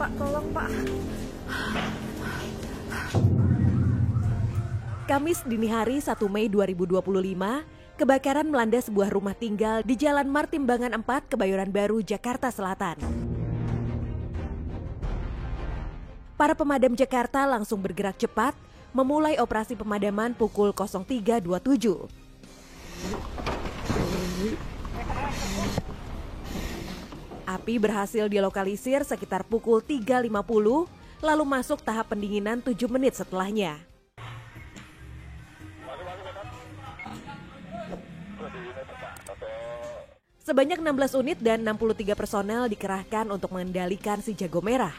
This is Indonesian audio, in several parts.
Pak, tolong Pak. Kamis dini hari 1 Mei 2025, kebakaran melanda sebuah rumah tinggal di Jalan Martimbangan 4, Kebayoran Baru, Jakarta Selatan. Para pemadam Jakarta langsung bergerak cepat, memulai operasi pemadaman pukul 03.27. Api berhasil dilokalisir sekitar pukul 3.50, lalu masuk tahap pendinginan 7 menit setelahnya. Sebanyak 16 unit dan 63 personel dikerahkan untuk mengendalikan si jago merah.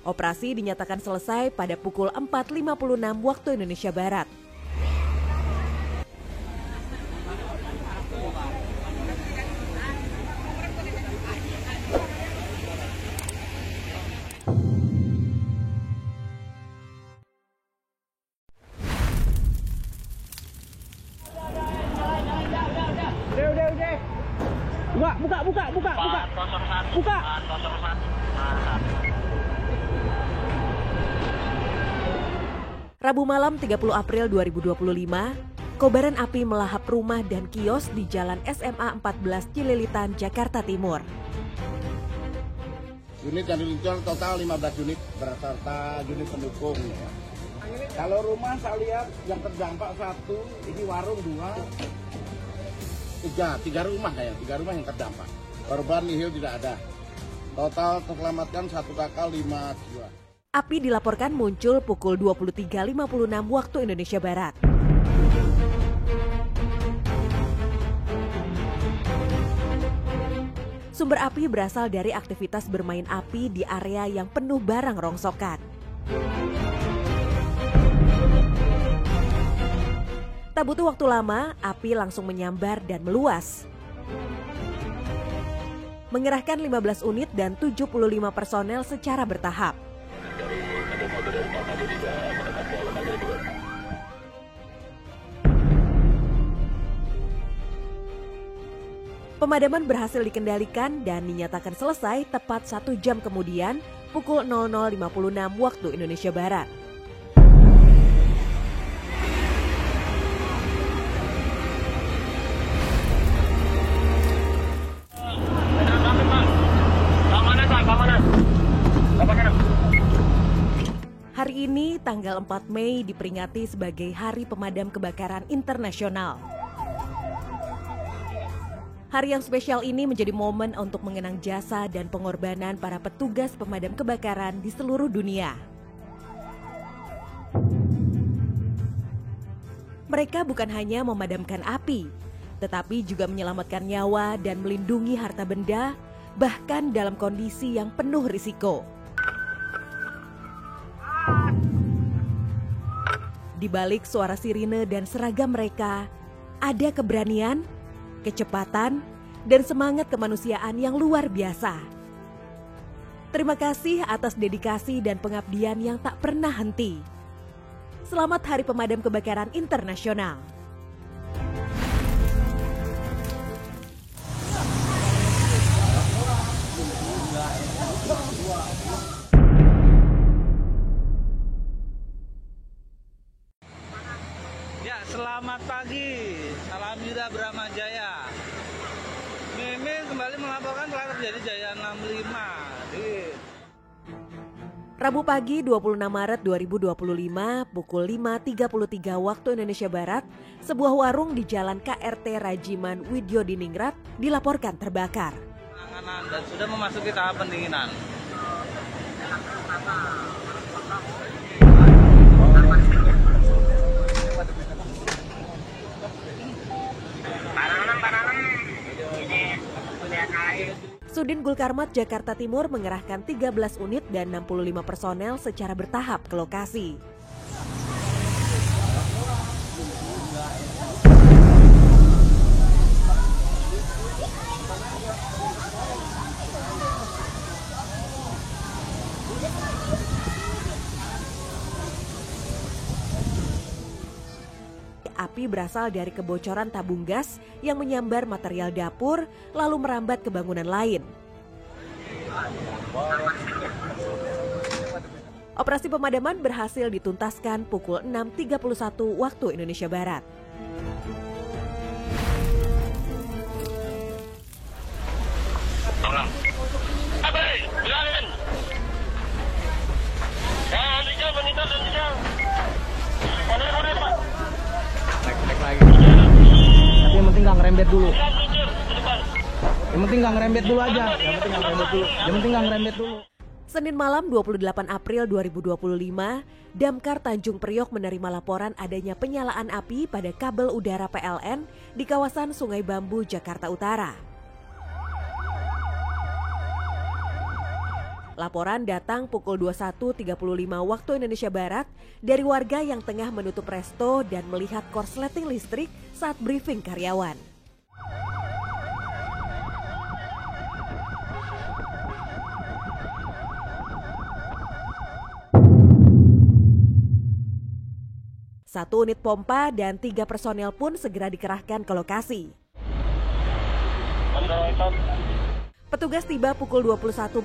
Operasi dinyatakan selesai pada pukul 4.56 waktu Indonesia Barat. Buka. Rabu malam 30 April 2025, kobaran api melahap rumah dan kios di Jalan SMA 14 Cililitan, Jakarta Timur. Unit yang diluncur total 15 unit berserta unit pendukung. Kalau rumah saya lihat yang terdampak 1, ini warung 2, 3 rumah kayak, 3 rumah yang terdampak. Korban nihil tidak ada. Total terselamatkan 1 kakak 5 jiwa. Api dilaporkan muncul pukul 23.56 waktu Indonesia Barat. Sumber api berasal dari aktivitas bermain api di area yang penuh barang rongsokan. Tak butuh waktu lama, api langsung menyambar dan meluas. Mengerahkan 15 unit dan 75 personel secara bertahap. Pemadaman berhasil dikendalikan dan dinyatakan selesai tepat 1 jam kemudian pukul 00.56 waktu Indonesia Barat. Hari ini, tanggal 4 Mei, diperingati sebagai Hari Pemadam Kebakaran Internasional. Hari yang spesial ini menjadi momen untuk mengenang jasa dan pengorbanan para petugas pemadam kebakaran di seluruh dunia. Mereka bukan hanya memadamkan api, tetapi juga menyelamatkan nyawa dan melindungi harta benda, bahkan dalam kondisi yang penuh risiko. Di balik suara sirine dan seragam mereka, ada keberanian, kecepatan, dan semangat kemanusiaan yang luar biasa. Terima kasih atas dedikasi dan pengabdian yang tak pernah henti. Selamat Hari Pemadam Kebakaran Internasional. Selamat pagi, salam Yuda Brahma Jaya. Mimin kembali melaporkan telah terjadi Jaya 65. Rabu pagi 26 Maret 2025 pukul 5.33 waktu Indonesia Barat, sebuah warung di Jalan KRT Rajiman Widyodiningrat dilaporkan terbakar. Penanganan dan sudah memasuki tahap pendinginan. Sudin Gulkarmat Jakarta Timur mengerahkan 13 unit dan 65 personel secara bertahap ke lokasi. api berasal dari kebocoran tabung gas yang menyambar material dapur lalu merambat ke bangunan lain. Operasi pemadaman berhasil dituntaskan pukul 6.31 waktu Indonesia Barat. Tapi yang penting nggak ngerembet dulu. Yang penting nggak ngerembet dulu aja. Yang penting nggak ngerembet dulu. Senin malam 28 April 2025, Damkar Tanjung Priok menerima laporan adanya penyalaan api pada kabel udara PLN di kawasan Sungai Bambu, Jakarta Utara. Laporan datang pukul 21.35 waktu Indonesia Barat dari warga yang tengah menutup resto dan melihat korsleting listrik saat briefing karyawan. Satu unit pompa dan 3 personel pun segera dikerahkan ke lokasi. Petugas tiba pukul 21.42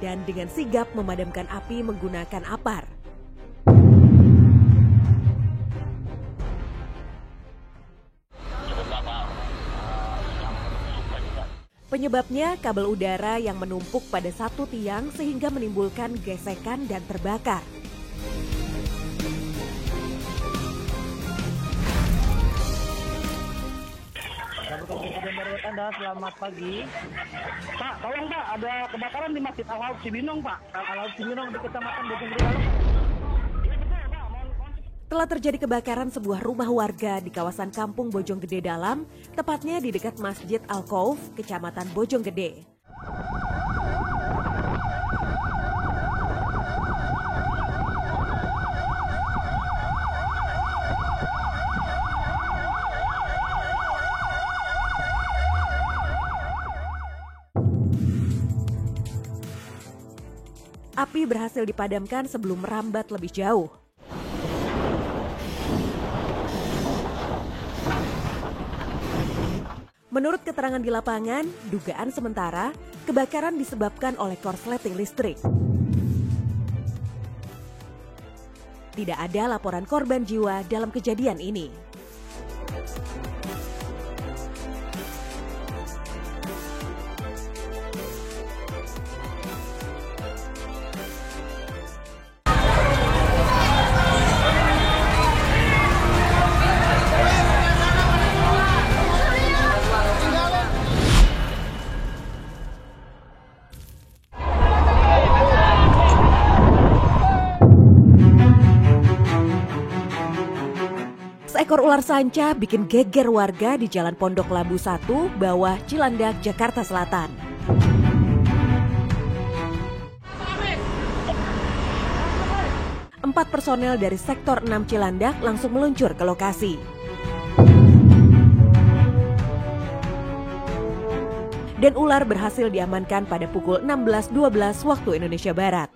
dan dengan sigap memadamkan api menggunakan apar. Penyebabnya kabel udara yang menumpuk pada satu tiang sehingga menimbulkan gesekan dan terbakar. Anda, selamat pagi. Pak, tolong Pak, ada kebakaran di Masjid Al-Haud Cibinong Pak. Al-Haud Cibinong di Kecamatan Bojong Gede. Telah terjadi kebakaran sebuah rumah warga di kawasan Kampung Bojong Gede Dalam, tepatnya di dekat Masjid Al-Khauf, Kecamatan Bojong Gede. Api berhasil dipadamkan sebelum merambat lebih jauh. Menurut keterangan di lapangan, dugaan sementara kebakaran disebabkan oleh korsleting listrik. Tidak ada laporan korban jiwa dalam kejadian ini. Seekor ular sanca bikin geger warga di Jalan Pondok Labu 1, bawah Cilandak, Jakarta Selatan. Empat personel dari Sektor 6 Cilandak langsung meluncur ke lokasi. Dan ular berhasil diamankan pada pukul 16.12 waktu Indonesia Barat.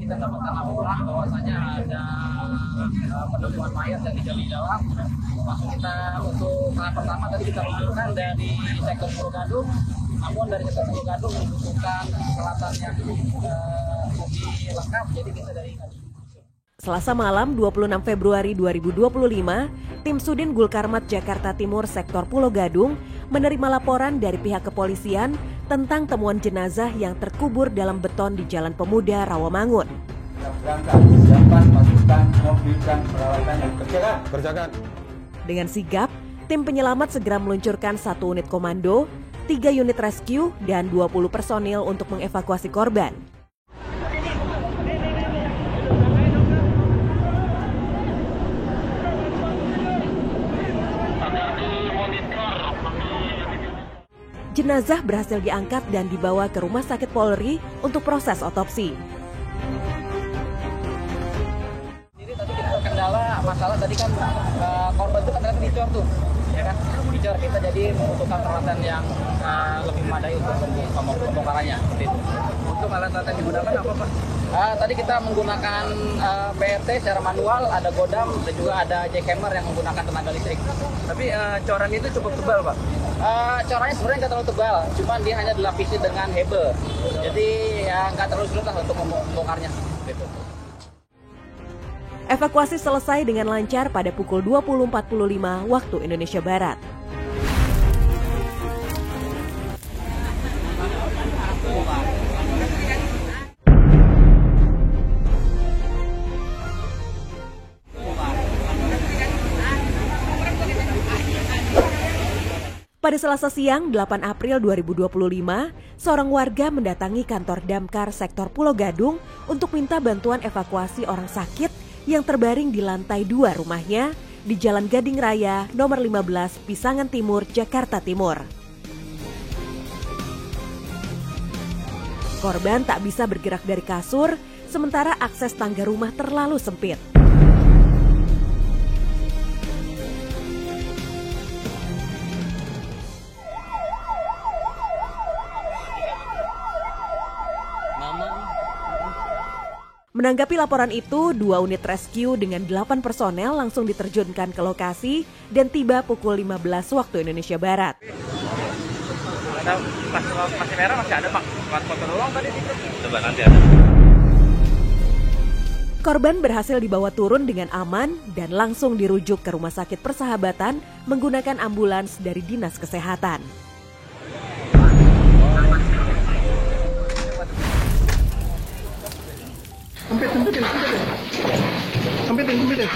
Kita dapatkan laporan bahwasanya ada penemuan mayat yang di dalam. Langsung kita untuk tahap pertama tadi kita luncurkan dari sektor Pulau Gadung, namun dari sektor Pulau Gadung membutuhkan peralatan yang lebih lengkap, jadi kita dari Selasa malam 26 Februari 2025, tim Sudin Gulkarmat Jakarta Timur Sektor Pulau Gadung menerima laporan dari pihak kepolisian tentang temuan jenazah yang terkubur dalam beton di Jalan Pemuda, Rawamangun. Dengan sigap, tim penyelamat segera meluncurkan 1 unit komando, 3 unit rescue, dan 20 personil untuk mengevakuasi korban. jenazah berhasil diangkat dan dibawa ke Rumah Sakit Polri untuk proses otopsi. Jadi tadi kita kendala masalah tadi kan korban itu kan ternyata dicor tuh, ya kan? Dicor, kita jadi membutuhkan peralatan yang lebih memadai untuk pembongkarannya. Untuk alat-alat yang digunakan apa, Pak? Tadi kita menggunakan PRT secara manual, ada godam dan juga ada jackhammer yang menggunakan tenaga listrik. Tapi coran itu cukup tebal, Pak? Corannya sebenarnya nggak terlalu tebal, cuman dia hanya dilapisi dengan hebel. Jadi ya nggak terlalu sulit lah untuk membongkarnya. Gitu. Evakuasi selesai dengan lancar pada pukul 20.45 waktu Indonesia Barat. Pada Selasa siang, 8 April 2025, seorang warga mendatangi kantor Damkar sektor Pulau Gadung untuk minta bantuan evakuasi orang sakit yang terbaring di lantai 2 rumahnya di Jalan Gading Raya, nomor 15, Pisangan Timur, Jakarta Timur. Korban tak bisa bergerak dari kasur, sementara akses tangga rumah terlalu sempit. Menanggapi laporan itu, 2 unit rescue dengan 8 personel langsung diterjunkan ke lokasi dan tiba pukul 15 waktu Indonesia Barat. Ada masih merah masih ada, Pak. Foto doang tadi itu. Coba nanti ada. Korban berhasil dibawa turun dengan aman dan langsung dirujuk ke Rumah Sakit Persahabatan menggunakan ambulans dari Dinas Kesehatan. Sempitin.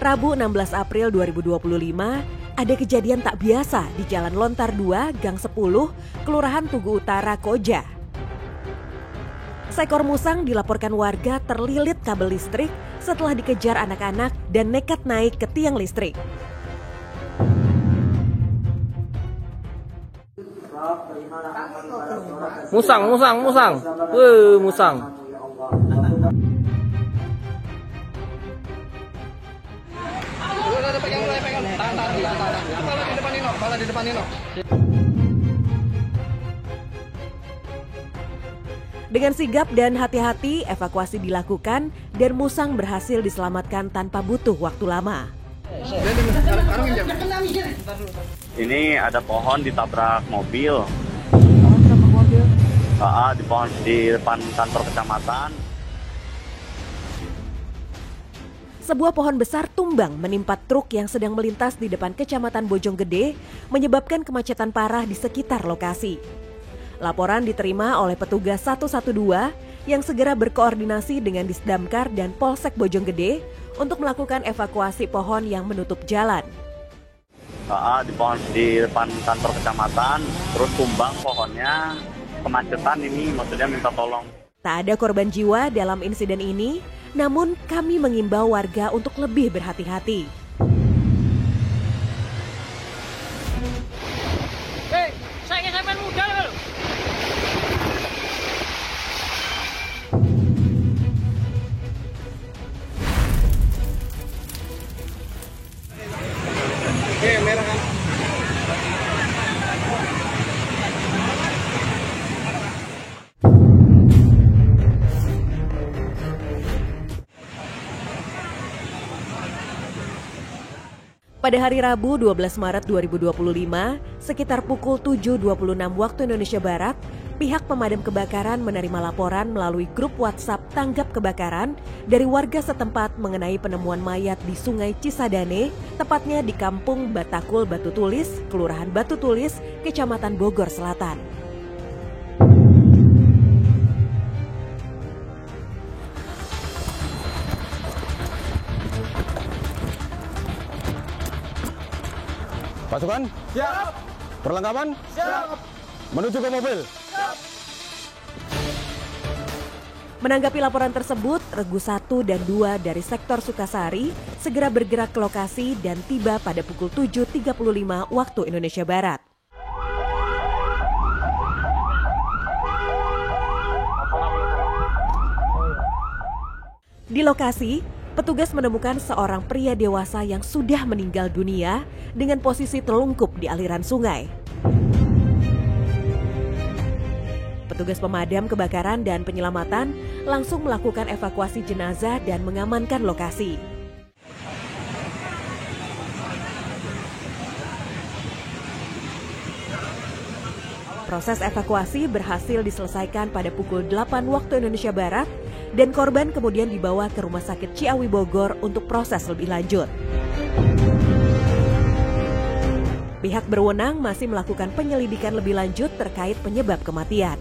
Rabu 16 April 2025, ada kejadian tak biasa di Jalan Lontar 2, Gang 10, Kelurahan Tugu Utara, Koja. Seekor musang dilaporkan warga terlilit kabel listrik setelah dikejar anak-anak dan nekat naik ke tiang listrik. Musang. Musang. Kepala di depan Nino. Dengan sigap dan hati-hati, evakuasi dilakukan dan musang berhasil diselamatkan tanpa butuh waktu lama. Ini ada pohon ditabrak mobil. Di pohon di depan kantor kecamatan. Sebuah pohon besar tumbang menimpa truk yang sedang melintas di depan Kecamatan Bojonggede, menyebabkan kemacetan parah di sekitar lokasi. Laporan diterima oleh petugas 112 yang segera berkoordinasi dengan Disdamkar dan Polsek Bojonggede untuk melakukan evakuasi pohon yang menutup jalan. Di pohon di depan kantor kecamatan, terus tumbang pohonnya, kemacetan ini maksudnya minta tolong. Tak ada korban jiwa dalam insiden ini, namun kami mengimbau warga untuk lebih berhati-hati. Hei, saya ingin sampean muda loh. Merah kan? Pada hari Rabu 12 Maret 2025, sekitar pukul 7.26 waktu Indonesia Barat, pihak pemadam kebakaran menerima laporan melalui grup WhatsApp Tanggap Kebakaran dari warga setempat mengenai penemuan mayat di Sungai Cisadane, tepatnya di Kampung Batakul Batu Tulis, Kelurahan Batu Tulis, Kecamatan Bogor Selatan. Pasukan? Siap. Perlengkapan? Siap. Menuju ke mobil? Siap. Menanggapi laporan tersebut, Regu 1 dan 2 dari sektor Sukasari segera bergerak ke lokasi dan tiba pada pukul 7.35 waktu Indonesia Barat. Di lokasi, petugas menemukan seorang pria dewasa yang sudah meninggal dunia dengan posisi telungkup di aliran sungai. Petugas pemadam kebakaran dan penyelamatan langsung melakukan evakuasi jenazah dan mengamankan lokasi. Proses evakuasi berhasil diselesaikan pada pukul 8 waktu Indonesia Barat dan korban kemudian dibawa ke Rumah Sakit Ciawi Bogor untuk proses lebih lanjut. Pihak berwenang masih melakukan penyelidikan lebih lanjut terkait penyebab kematian.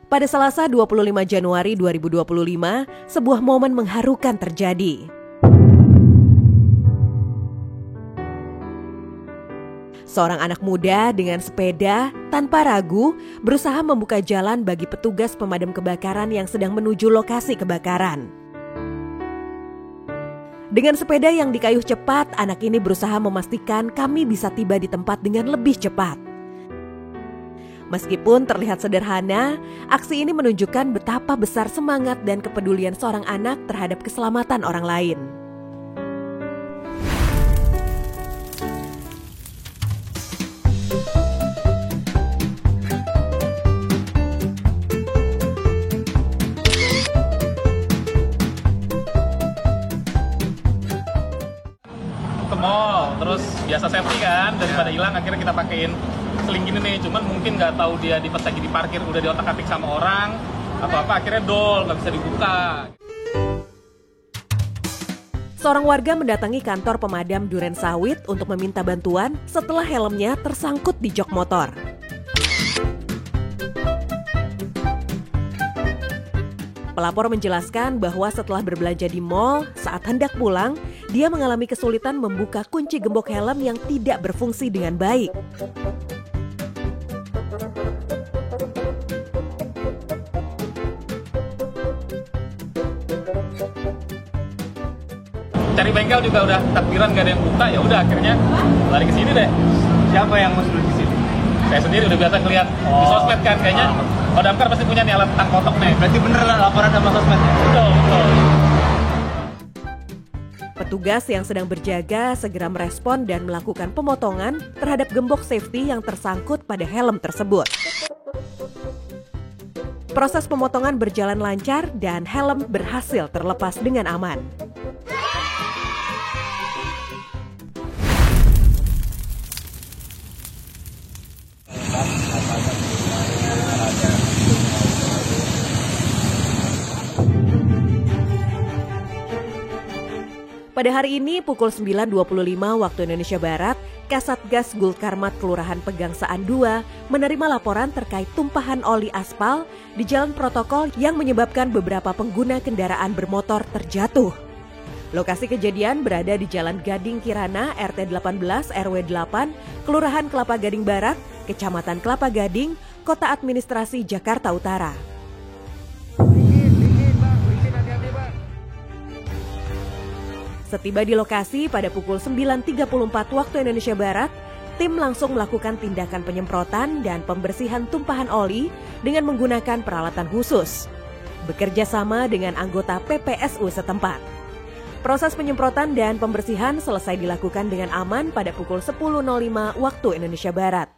Pada Selasa 25 Januari 2025, sebuah momen mengharukan terjadi. Seorang anak muda dengan sepeda tanpa ragu berusaha membuka jalan bagi petugas pemadam kebakaran yang sedang menuju lokasi kebakaran. Dengan sepeda yang dikayuh cepat, anak ini berusaha memastikan kami bisa tiba di tempat dengan lebih cepat. Meskipun terlihat sederhana, aksi ini menunjukkan betapa besar semangat dan kepedulian seorang anak terhadap keselamatan orang lain. Ke mall, terus biasa safety kan, daripada hilang akhirnya kita pakein seling gini nih, cuman mungkin nggak tahu dia pas lagi diparkir udah diotak-atik sama orang atau apa, akhirnya dol, nggak bisa dibuka. Seorang warga mendatangi kantor pemadam Duren Sawit untuk meminta bantuan setelah helmnya tersangkut di jok motor. Pelapor menjelaskan bahwa setelah berbelanja di mal, saat hendak pulang, dia mengalami kesulitan membuka kunci gembok helm yang tidak berfungsi dengan baik. Cari bengkel juga udah takbiran gak ada yang buka, ya udah akhirnya lari ke sini deh. Siapa yang mesti di sini? Saya sendiri udah biasa ngeliat di sosmed kan, kayaknya Damkar pasti punya nih alat tang kotok nih. Berarti bener lah laporan sama sosmednya? Betul, betul. Petugas yang sedang berjaga segera merespon dan melakukan pemotongan terhadap gembok safety yang tersangkut pada helm tersebut. Proses pemotongan berjalan lancar dan helm berhasil terlepas dengan aman. Pada hari ini pukul 9.25 waktu Indonesia Barat, Kasatgas Gulkarmat Kelurahan Pegangsaan 2 menerima laporan terkait tumpahan oli aspal di jalan protokol yang menyebabkan beberapa pengguna kendaraan bermotor terjatuh. Lokasi kejadian berada di Jalan Gading Kirana, RT 18 RW 8, Kelurahan Kelapa Gading Barat, Kecamatan Kelapa Gading, Kota Administrasi Jakarta Utara. Setiba di lokasi pada pukul 9.34 waktu Indonesia Barat, tim langsung melakukan tindakan penyemprotan dan pembersihan tumpahan oli dengan menggunakan peralatan khusus. Bekerja sama dengan anggota PPSU setempat. Proses penyemprotan dan pembersihan selesai dilakukan dengan aman pada pukul 10.05 waktu Indonesia Barat.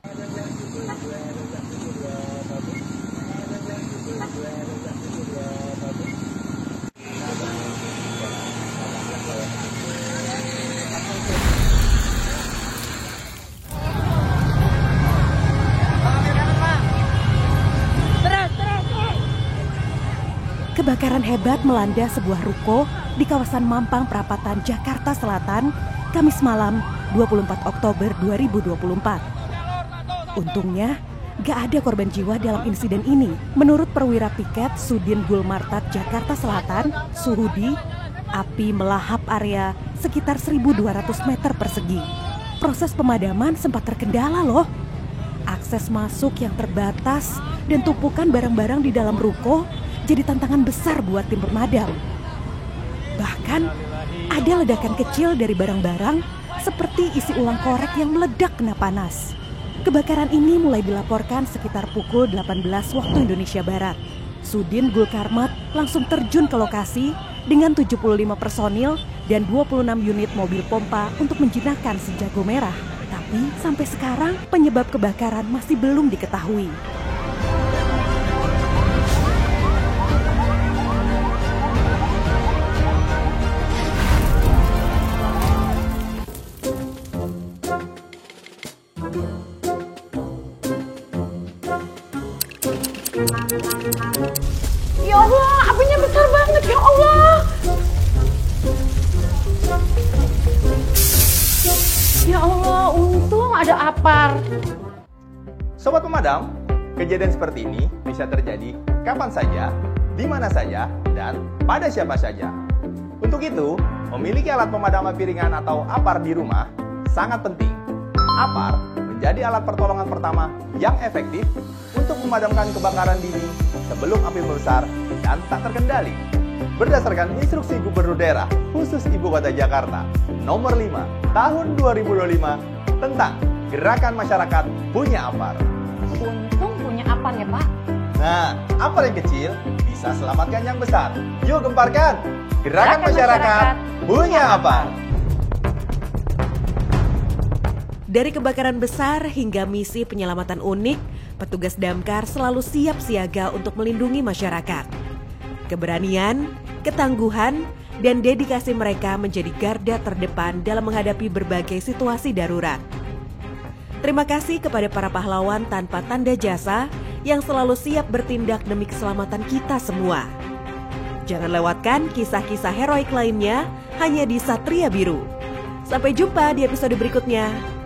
Kebakaran hebat melanda sebuah ruko di kawasan Mampang Perapatan, Jakarta Selatan, Kamis malam 24 Oktober 2024. Untungnya, gak ada korban jiwa dalam insiden ini. Menurut perwira piket Sudin Gulmartat Jakarta Selatan, Suhudi, api melahap area sekitar 1.200 meter persegi. Proses pemadaman sempat terkendala loh. Akses masuk yang terbatas dan tumpukan barang-barang di dalam ruko jadi tantangan besar buat tim pemadam. Bahkan ada ledakan kecil dari barang-barang seperti isi ulang korek yang meledak kena panas. Kebakaran ini mulai dilaporkan sekitar pukul 18 waktu Indonesia Barat. Sudin Gulkarmat langsung terjun ke lokasi dengan 75 personil dan 26 unit mobil pompa untuk menjinakkan si jago merah. Tapi sampai sekarang penyebab kebakaran masih belum diketahui. Ya Allah, apinya besar banget, ya Allah. Ya Allah, untung ada apar. Sobat pemadam, kejadian seperti ini bisa terjadi kapan saja, di mana saja, dan pada siapa saja. Untuk itu, memiliki alat pemadam api ringan atau APAR di rumah sangat penting. APAR menjadi alat pertolongan pertama yang efektif untuk memadamkan kebakaran dini sebelum api membesar dan tak terkendali. Berdasarkan instruksi Gubernur Daerah Khusus Ibu Kota Jakarta Nomor 5 Tahun 2025 tentang Gerakan Masyarakat Punya APAR. Untung punya apar ya, Pak. Nah, APAR yang kecil bisa selamatkan yang besar. Yuk gemparkan Gerakan Masyarakat Punya APAR. Dari kebakaran besar hingga misi penyelamatan unik, petugas damkar selalu siap siaga untuk melindungi masyarakat. Keberanian, ketangguhan, dan dedikasi mereka menjadi garda terdepan dalam menghadapi berbagai situasi darurat. Terima kasih kepada para pahlawan tanpa tanda jasa yang selalu siap bertindak demi keselamatan kita semua. Jangan lewatkan kisah-kisah heroik lainnya hanya di Satria Biru. Sampai jumpa di episode berikutnya.